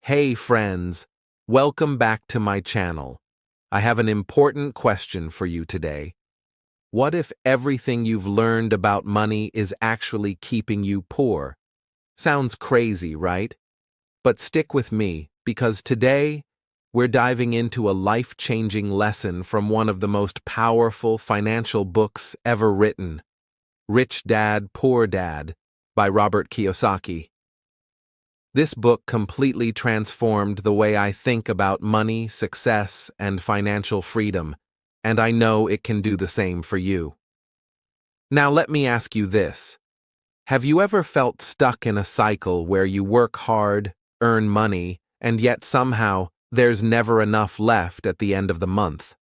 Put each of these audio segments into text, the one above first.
Hey friends, welcome back to my channel. I have an important question for you today. What if everything you've learned about money is actually keeping you poor? Sounds crazy, right? But stick with me, because today we're diving into a life-changing lesson from one of the most powerful financial books ever written, Rich Dad, Poor Dad, by Robert Kiyosaki. This book completely transformed the way I think about money, success, and financial freedom, and I know it can do the same for you. Now let me ask you this. Have you ever felt stuck in a cycle where you work hard, earn money, and yet somehow there's never enough left at the end of the month?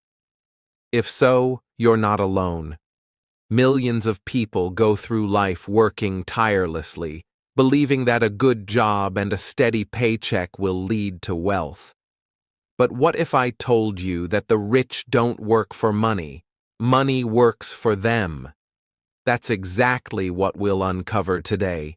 If so, you're not alone. Millions of people go through life working tirelessly, believing that a good job and a steady paycheck will lead to wealth. But what if I told you that the rich don't work for money? Money works for them. That's exactly what we'll uncover today.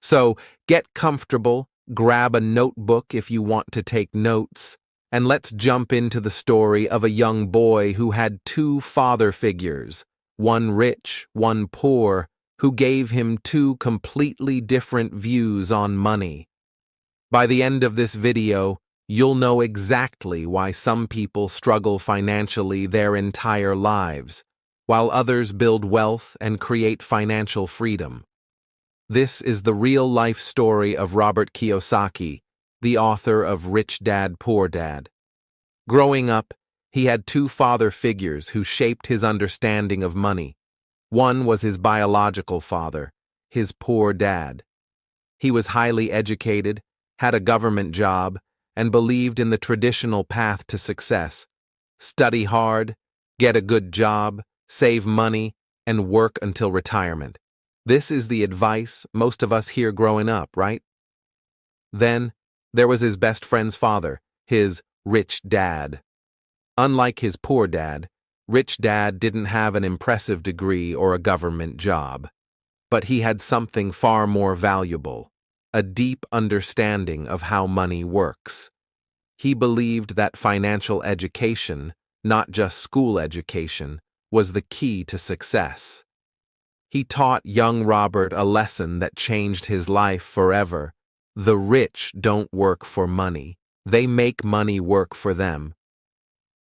So get comfortable, grab a notebook if you want to take notes, and let's jump into the story of a young boy who had two father figures, one rich, one poor, who gave him two completely different views on money. By the end of this video, you'll know exactly why some people struggle financially their entire lives, while others build wealth and create financial freedom. This is the real-life story of Robert Kiyosaki, the author of Rich Dad, Poor Dad. Growing up, he had two father figures who shaped his understanding of money. One was his biological father, his poor dad. He was highly educated, had a government job, and believed in the traditional path to success. Study hard, get a good job, save money, and work until retirement. This is the advice most of us hear growing up, right? Then, there was his best friend's father, his rich dad. Unlike his poor dad, Rich Dad didn't have an impressive degree or a government job. But he had something far more valuable, a deep understanding of how money works. He believed that financial education, not just school education, was the key to success. He taught young Robert a lesson that changed his life forever. The rich don't work for money. They make money work for them.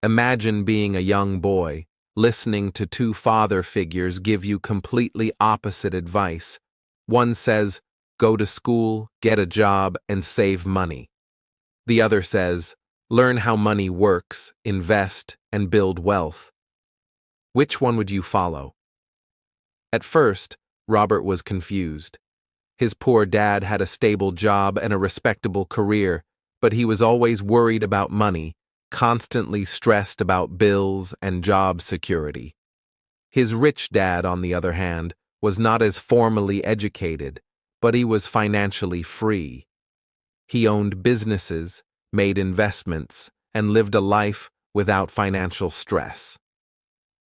Imagine being a young boy, listening to two father figures give you completely opposite advice. One says, go to school, get a job, and save money. The other says, learn how money works, invest, and build wealth. Which one would you follow? At first, Robert was confused. His poor dad had a stable job and a respectable career, but he was always worried about money, constantly stressed about bills and job security. His rich dad, on the other hand, was not as formally educated, but he was financially free. He owned businesses, made investments, and lived a life without financial stress.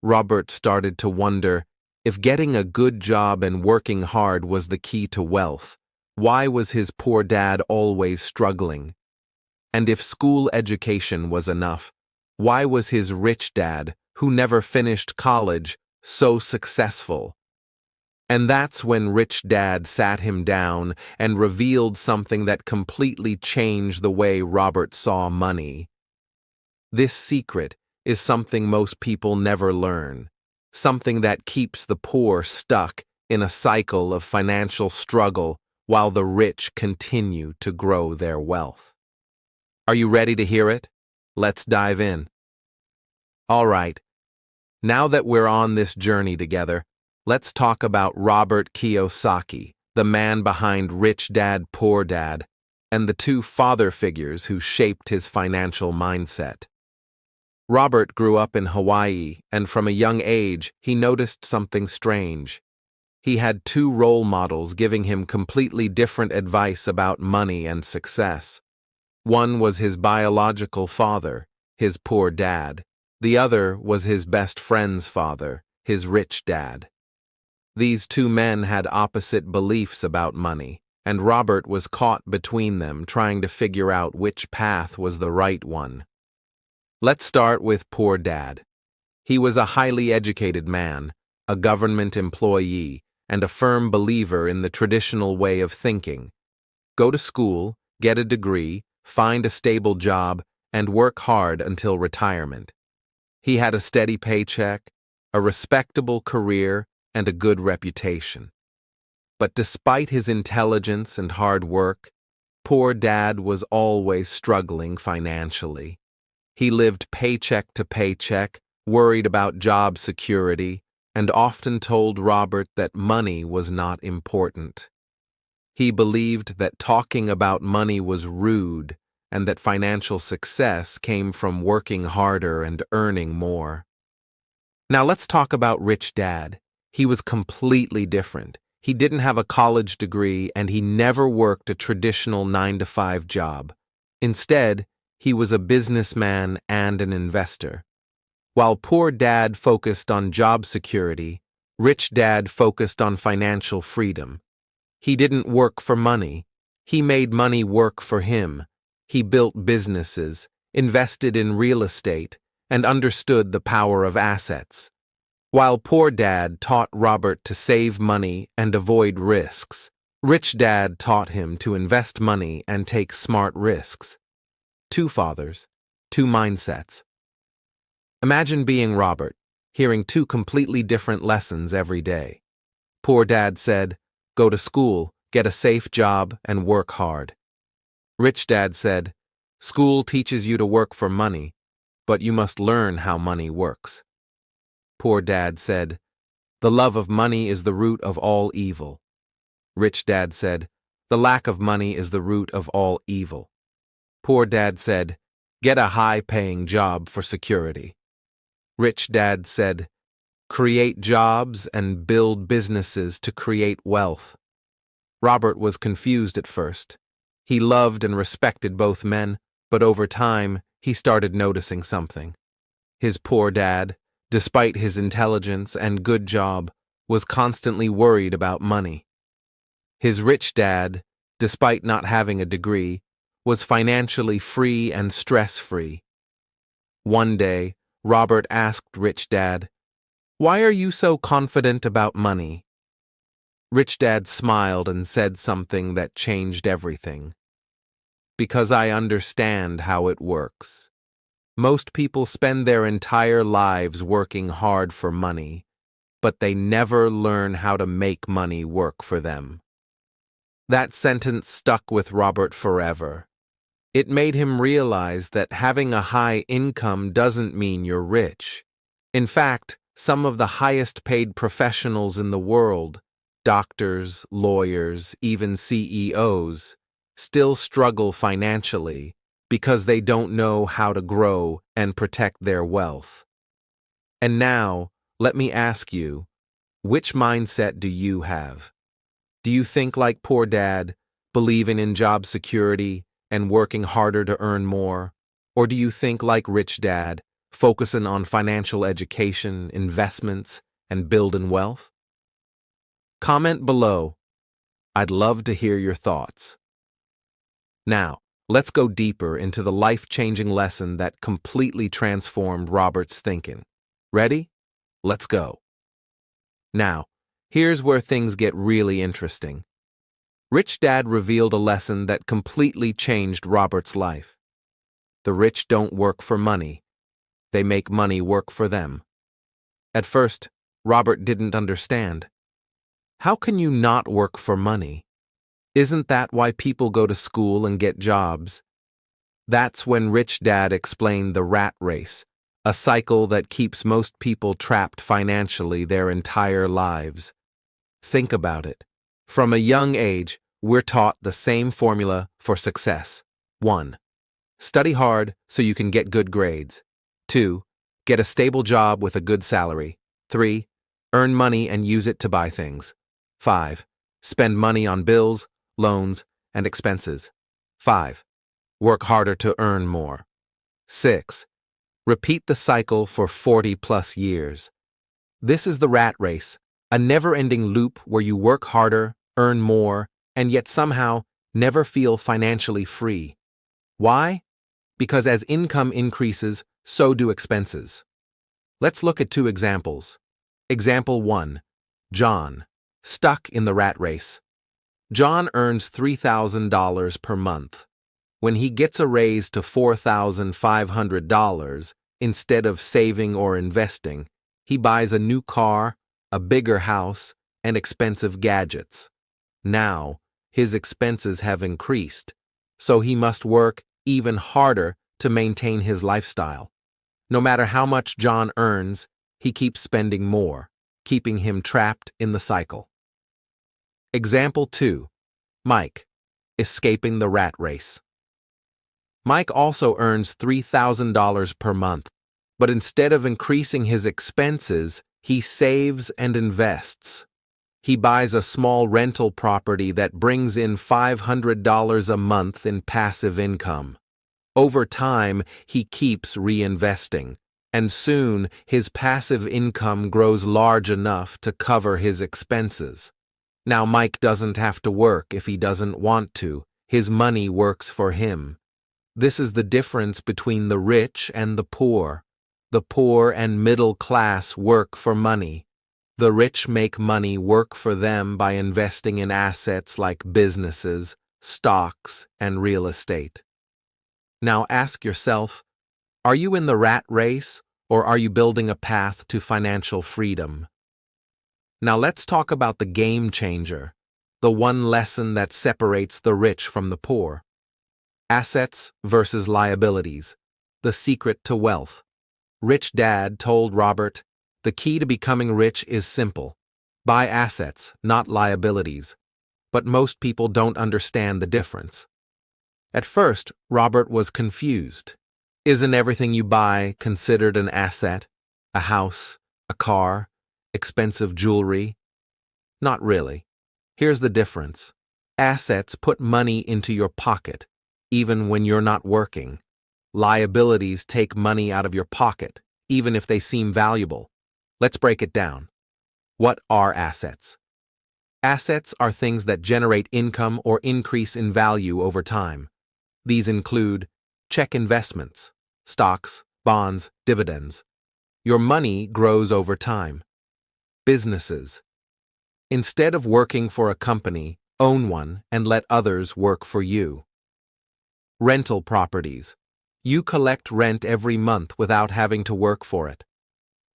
Robert started to wonder, if getting a good job and working hard was the key to wealth, why was his poor dad always struggling? And if school education was enough, why was his rich dad, who never finished college, so successful? And that's when Rich Dad sat him down and revealed something that completely changed the way Robert saw money. This secret is something most people never learn, something that keeps the poor stuck in a cycle of financial struggle while the rich continue to grow their wealth. Are you ready to hear it? Let's dive in. All right, now that we're on this journey together, let's talk about Robert Kiyosaki, the man behind Rich Dad, Poor Dad, and the two father figures who shaped his financial mindset. Robert grew up in Hawaii, and from a young age, he noticed something strange. He had two role models giving him completely different advice about money and success. One was his biological father, his poor dad. The other was his best friend's father, his rich dad. These two men had opposite beliefs about money, and Robert was caught between them trying to figure out which path was the right one. Let's start with poor Dad. He was a highly educated man, a government employee, and a firm believer in the traditional way of thinking. Go to school, get a degree, find a stable job, and work hard until retirement. He had a steady paycheck, a respectable career, and a good reputation. But despite his intelligence and hard work, poor Dad was always struggling financially. He lived paycheck to paycheck, worried about job security, and often told Robert that money was not important. He believed that talking about money was rude and that financial success came from working harder and earning more. Now let's talk about Rich Dad. He was completely different. He didn't have a college degree and he never worked a traditional 9-to-5 job. Instead, he was a businessman and an investor. While poor Dad focused on job security, Rich Dad focused on financial freedom. He didn't work for money. He made money work for him. He built businesses, invested in real estate, and understood the power of assets. While poor Dad taught Robert to save money and avoid risks, Rich Dad taught him to invest money and take smart risks. Two fathers, two mindsets. Imagine being Robert, hearing two completely different lessons every day. Poor Dad said, "Go to school, get a safe job, and work hard." Rich Dad said, "School teaches you to work for money, but you must learn how money works." Poor Dad said, "The love of money is the root of all evil." Rich Dad said, "The lack of money is the root of all evil." Poor Dad said, "Get a high-paying job for security." Rich Dad said, "Create jobs and build businesses to create wealth." Robert was confused at first. He loved and respected both men, but over time, he started noticing something. His poor dad, despite his intelligence and good job, was constantly worried about money. His rich dad, despite not having a degree, was financially free and stress-free. One day, Robert asked Rich Dad, "Why are you so confident about money?" Rich Dad smiled and said something that changed everything. "Because I understand how it works. Most people spend their entire lives working hard for money, but they never learn how to make money work for them." That sentence stuck with Robert forever. It made him realize that having a high income doesn't mean you're rich. In fact, some of the highest-paid professionals in the world, doctors, lawyers, even CEOs, still struggle financially because they don't know how to grow and protect their wealth. And now, let me ask you, which mindset do you have? Do you think like poor Dad, believing in job security and working harder to earn more? Or do you think like Rich Dad, focusing on financial education, investments, and building wealth? Comment below. I'd love to hear your thoughts. Now, let's go deeper into the life-changing lesson that completely transformed Robert's thinking. Ready? Let's go. Now, here's where things get really interesting. Rich Dad revealed a lesson that completely changed Robert's life. The rich don't work for money. They make money work for them. At first, Robert didn't understand. How can you not work for money? Isn't that why people go to school and get jobs? That's when Rich Dad explained the rat race, a cycle that keeps most people trapped financially their entire lives. Think about it. From a young age, we're taught the same formula for success. 1. Study hard so you can get good grades. 2. Get a stable job with a good salary. 3. Earn money and use it to buy things. 5. Spend money on bills, loans, and expenses. 5. Work harder to earn more. 6. Repeat the cycle for 40+ years. This is the rat race, a never-ending loop where you work harder, earn more, and yet somehow never feel financially free. Why? Because as income increases, so do expenses. Let's look at two examples. Example 1. John, stuck in the rat race. John earns $3,000 per month. When he gets a raise to $4,500, instead of saving or investing, he buys a new car, a bigger house, and expensive gadgets. Now, his expenses have increased, so he must work even harder to maintain his lifestyle. No matter how much John earns, he keeps spending more, keeping him trapped in the cycle. Example 2. Mike, escaping the rat race. Mike also earns $3,000 per month, but instead of increasing his expenses, he saves and invests. He buys a small rental property that brings in $500 a month in passive income. Over time, he keeps reinvesting, and soon his passive income grows large enough to cover his expenses. Now Mike doesn't have to work if he doesn't want to. His money works for him. This is the difference between the rich and the poor. The poor and middle class work for money. The rich make money work for them by investing in assets like businesses, stocks, and real estate. Now ask yourself, are you in the rat race, or are you building a path to financial freedom? Now let's talk about the game changer, the one lesson that separates the rich from the poor. Assets versus liabilities, the secret to wealth. Rich Dad told Robert, the key to becoming rich is simple. Buy assets, not liabilities. But most people don't understand the difference. At first, Robert was confused. Isn't everything you buy considered an asset? A house, a car, expensive jewelry? Not really. Here's the difference. Assets put money into your pocket, even when you're not working. Liabilities take money out of your pocket, even if they seem valuable. Let's break it down. What are assets? Assets are things that generate income or increase in value over time. These include check investments, stocks, bonds, dividends. Your money grows over time. Businesses. Instead of working for a company, own one and let others work for you. Rental properties. You collect rent every month without having to work for it.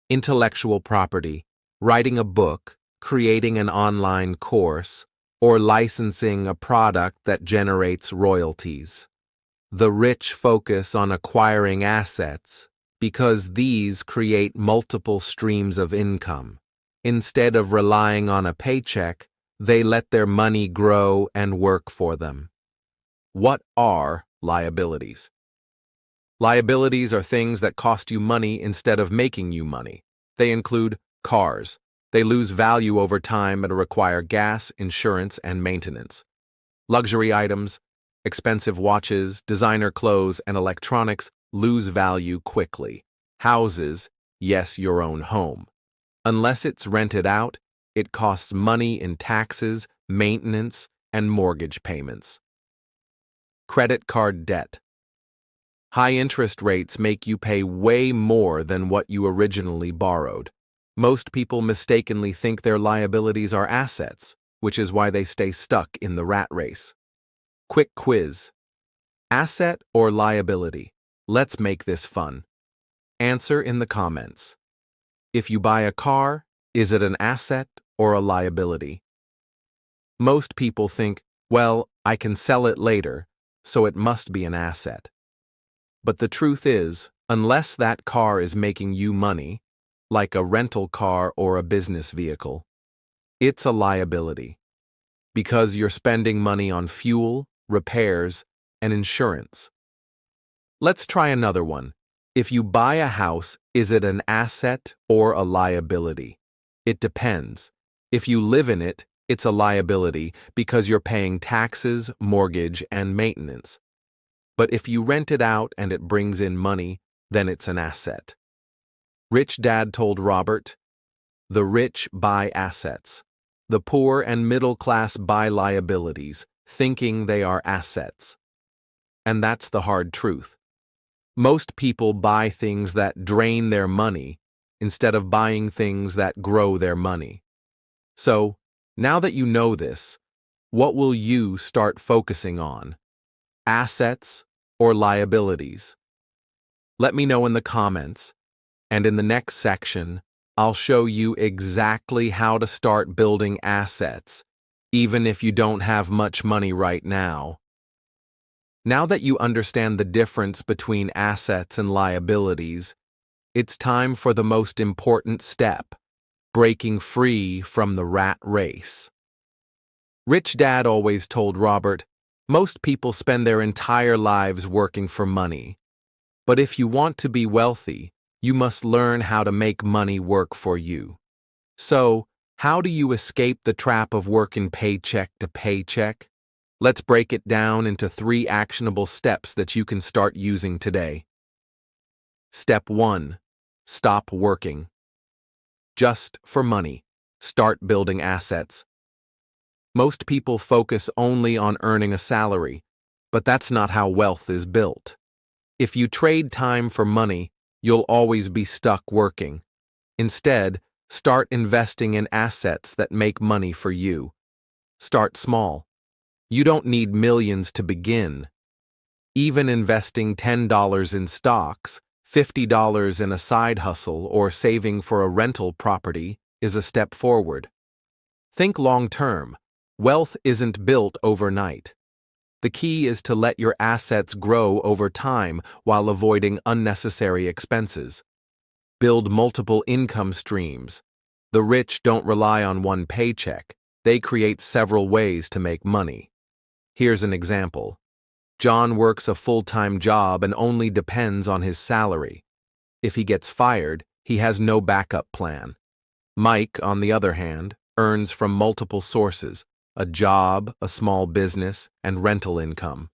Intellectual property. Writing a book, creating an online course, or licensing a product that generates royalties. The rich focus on acquiring assets because these create multiple streams of income. Instead of relying on a paycheck, they let their money grow and work for them. What are liabilities? Liabilities are things that cost you money instead of making you money. They include cars. They lose value over time and require gas, insurance, and maintenance. Luxury items, expensive watches, designer clothes, and electronics lose value quickly. Houses, yes, your own home. Unless it's rented out, it costs money in taxes, maintenance, and mortgage payments. Credit card debt. High interest rates make you pay way more than what you originally borrowed. Most people mistakenly think their liabilities are assets, which is why they stay stuck in the rat race. Quick quiz. Asset or liability? Let's make this fun. Answer in the comments. If you buy a car, is it an asset or a liability? Most people think, well, I can sell it later, so it must be an asset. But the truth is, unless that car is making you money, like a rental car or a business vehicle, it's a liability. Because you're spending money on fuel, repairs, and insurance. Let's try another one. If you buy a house, is it an asset or a liability? It depends. If you live in it, it's a liability because you're paying taxes, mortgage, and maintenance. But if you rent it out and it brings in money, then it's an asset. Rich Dad told Robert, the rich buy assets. The poor and middle class buy liabilities, thinking they are assets. And that's the hard truth. Most people buy things that drain their money instead of buying things that grow their money. So, now that you know this, what will you start focusing on? Assets or liabilities? Let me know in the comments, and in the next section, I'll show you exactly how to start building assets, even if you don't have much money right now. Now that you understand the difference between assets and liabilities, it's time for the most important step: breaking free from the rat race. Rich Dad always told Robert, most people spend their entire lives working for money. But if you want to be wealthy, you must learn how to make money work for you. So, how do you escape the trap of working paycheck to paycheck? Let's break it down into 3 actionable steps that you can start using today. Step 1. Stop working. Just for money. Start building assets. Most people focus only on earning a salary, but that's not how wealth is built. If you trade time for money, you'll always be stuck working. Instead, start investing in assets that make money for you. Start small. You don't need millions to begin. Even investing $10 in stocks, $50 in a side hustle, or saving for a rental property is a step forward. Think long-term. Wealth isn't built overnight. The key is to let your assets grow over time while avoiding unnecessary expenses. Build multiple income streams. The rich don't rely on one paycheck. They create several ways to make money. Here's an example. John works a full-time job and only depends on his salary. If he gets fired, he has no backup plan. Mike, on the other hand, earns from multiple sources: a job, a small business, and rental income.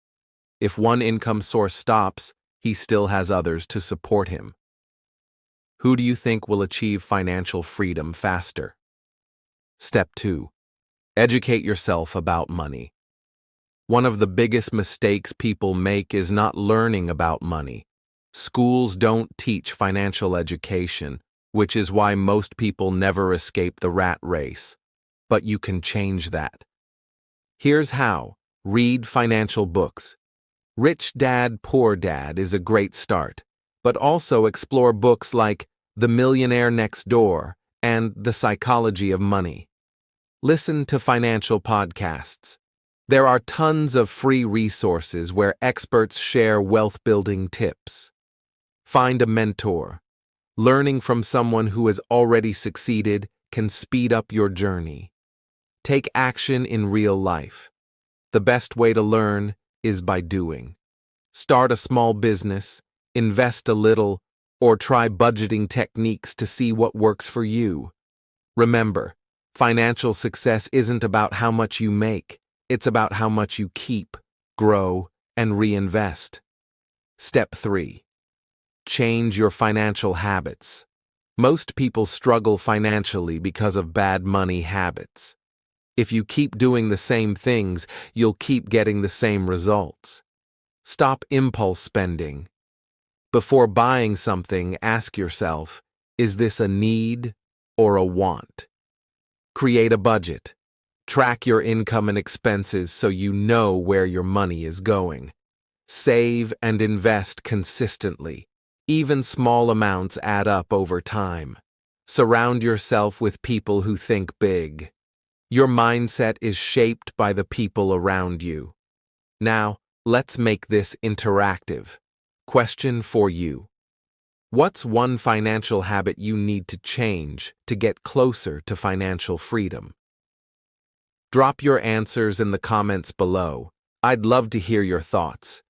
If one income source stops, he still has others to support him. Who do you think will achieve financial freedom faster? Step 2. Educate yourself about money. One of the biggest mistakes people make is not learning about money. Schools don't teach financial education, which is why most people never escape the rat race. But you can change that. Here's how. Read financial books. Rich Dad, Poor Dad is a great start, but also explore books like The Millionaire Next Door and The Psychology of Money. Listen to financial podcasts. There are tons of free resources where experts share wealth-building tips. Find a mentor. Learning from someone who has already succeeded can speed up your journey. Take action in real life. The best way to learn is by doing. Start a small business, invest a little, or try budgeting techniques to see what works for you. Remember, financial success isn't about how much you make. It's about how much you keep, grow, and reinvest. Step 3. Change your financial habits. Most people struggle financially because of bad money habits. If you keep doing the same things, you'll keep getting the same results. Stop impulse spending. Before buying something, ask yourself, is this a need or a want? Create a budget. Track your income and expenses so you know where your money is going. Save and invest consistently. Even small amounts add up over time. Surround yourself with people who think big. Your mindset is shaped by the people around you. Now, let's make this interactive. Question for you. What's one financial habit you need to change to get closer to financial freedom? Drop your answers in the comments below. I'd love to hear your thoughts.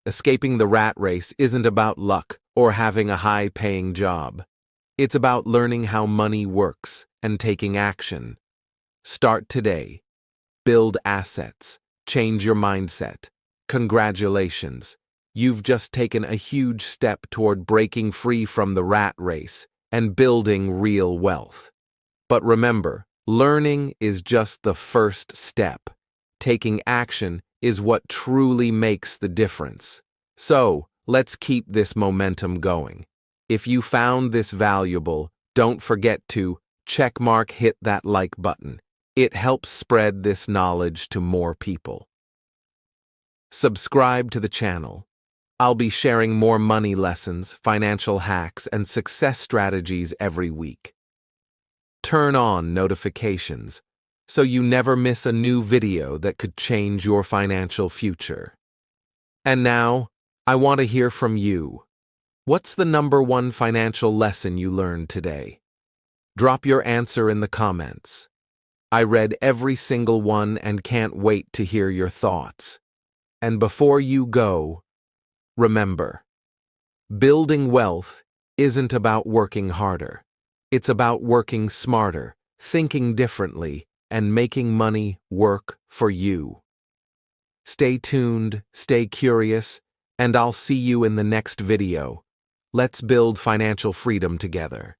Escaping the rat race isn't about luck or having a high-paying job. It's about learning how money works and taking action. Start today. Build assets. Change your mindset. Congratulations. You've just taken a huge step toward breaking free from the rat race and building real wealth. But remember, Learning is just the first step. Taking action is what truly makes the difference. So, let's keep this momentum going. If you found this valuable, don't forget to hit that like button. It helps spread this knowledge to more people. Subscribe to the channel. I'll be sharing more money lessons, financial hacks, and success strategies every week. Turn on notifications so you never miss a new video that could change your financial future. And now, I want to hear from you. What's the #1 financial lesson you learned today? Drop your answer in the comments. I read every single one and can't wait to hear your thoughts. And before you go, remember, building wealth isn't about working harder. It's about working smarter, thinking differently, and making money work for you. Stay tuned, stay curious, and I'll see you in the next video. Let's build financial freedom together.